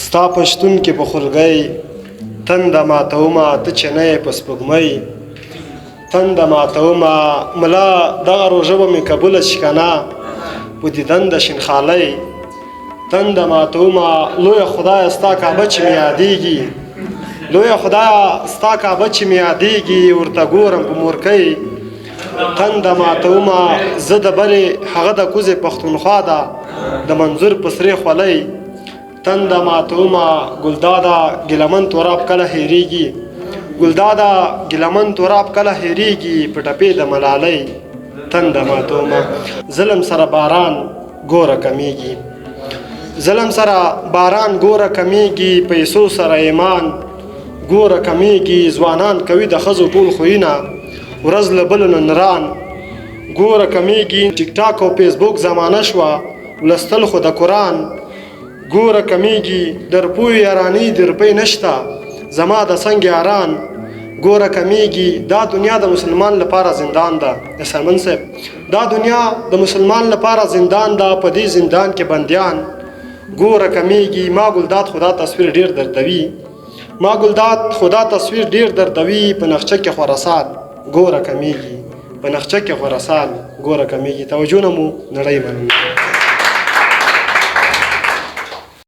ستا په شتون کې په خولګۍ تنده ماتومه ته چې نه یې په سپوږمۍ تنده ماتومه ملا دغه روژه به مې قبوله شي که نه په دیدن د شینخالۍ تنده ماتومه لویه خدایه ستا کعبه چې مې یادېږي لویه خدایه ستا کعبه چې مې یادېږي ورته ګورم په مورکۍ تنده ماتومه زه د بلې هغه د کوزې پښتونخوا ده د منظور په سرې خولۍ تنده ماتومه ګلداده ګیلمن توراب کله هېرېږي ګلداده ګیلمن توراب کله هېرېږي په ټپې د ملالۍ تنده ماتومه ظلم سره باران ګوره کمیږي ظلم سره باران ګوره کمیږي پیسو سره ایمان ګوره کمیږي ځوانان کوي د ښځو ټول خویونه ورځ له بلو نه نران ګوره کمیږي ټیک ټاک او فیسبوک زمانه شوه ولستل خو د قرآن ګوره کمیږي درپوی یارانې د روپۍ نشته زما د څنګ یاران ګوره کمیږي دا دنیا د مسلمان لپاره زندان ده د سرمن صاحب دا دنیا د مسلمان لپاره زندان ده په دې زندان کې بندیان ګوره کمیږي ما ګلداد خدا تصویر ډیر دردوي ما ګلداد خدا تصویر ډیر دردوي په نقشه کې خراسان ګوره کمیږي په نقشه کې خراسان ګوره کمیږي توجه نه مو نړۍ مننه